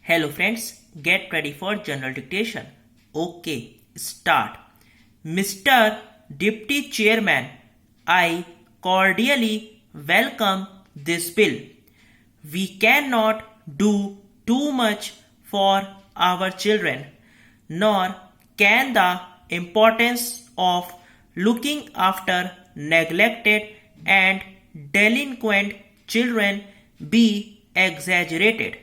Hello friends, get ready for general dictation. Okay, start. Mr. Deputy Chairman, I cordially welcome this bill. We cannot do too much for our children, nor can the importance of looking after neglected and delinquent children be exaggerated.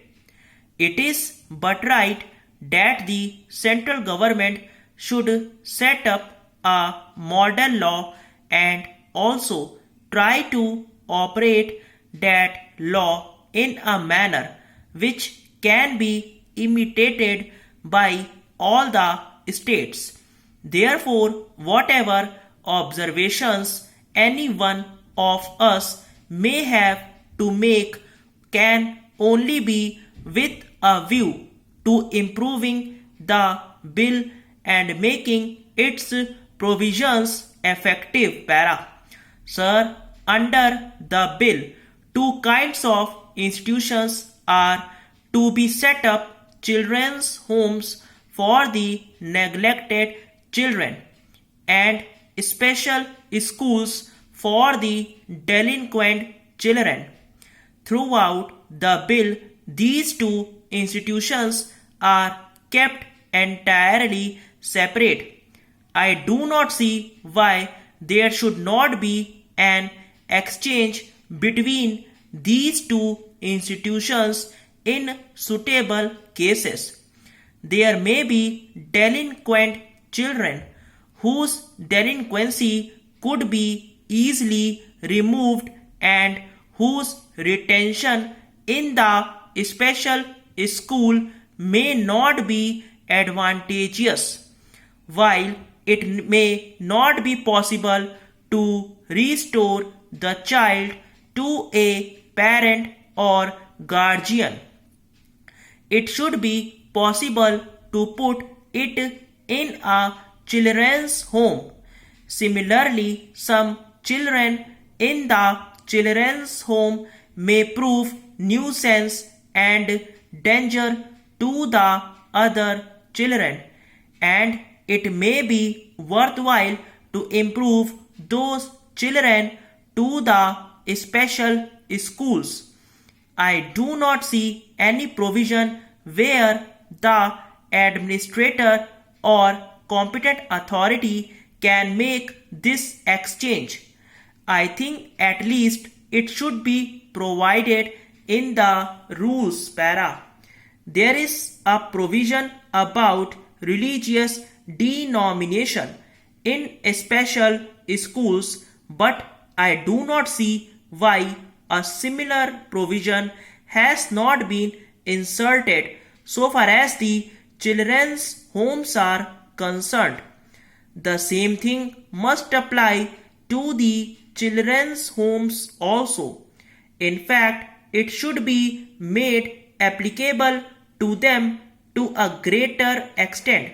It is but right that the central government should set up a model law and also try to operate that law in a manner which can be imitated by all the states. Therefore, whatever observations any one of us may have to make can only be with a view to improving the bill and making its provisions effective. Para. Sir, under the bill, two kinds of institutions are to be set up: children's homes for the neglected children and special schools for the delinquent children. Throughout the bill, these two institutions are kept entirely separate. I do not see why there should not be an exchange between these two institutions in suitable cases. There may be delinquent children whose delinquency could be easily removed and whose retention in the special school may not be advantageous, while it may not be possible to restore the child to a parent or guardian. It should be possible to put it in a children's home. Similarly, some children in the children's home may prove nuisance and danger to the other children, and it may be worthwhile to improve those children to the special schools. I do not see any provision where the administrator or competent authority can make this exchange. I think at least it should be provided in the rules. Para. There is a provision about religious denomination in special schools, but I do not see why a similar provision has not been inserted so far as the children's homes are concerned. The same thing must apply to the children's homes also. In fact, it should be made applicable to them to a greater extent.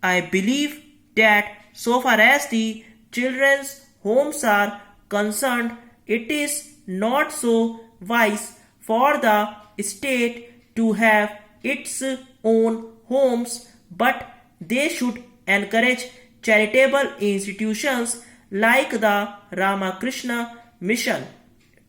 I believe that so far as the children's homes are concerned, it is not so wise for the state to have its own homes, but they should encourage charitable institutions like the Ramakrishna Mission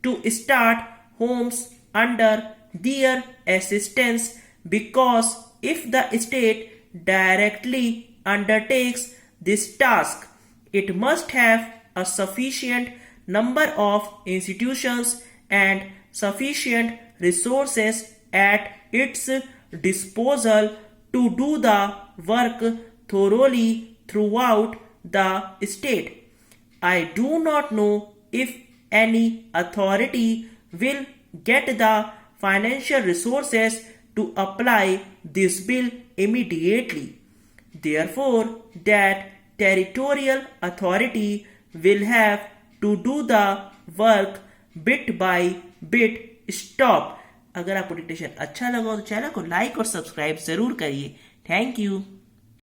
to start homes under their assistance, because if the state directly undertakes this task, it must have a sufficient number of institutions and sufficient resources at its disposal to do the work thoroughly throughout the state. I do not know if any authority will get the financial resources to apply this bill immediately. Therefore, that territorial authority will have to do the work bit by bit. Stop. अगर आपको dictation अच्छा लगा तो channel को like और subscribe जरूर करिए. Thank you.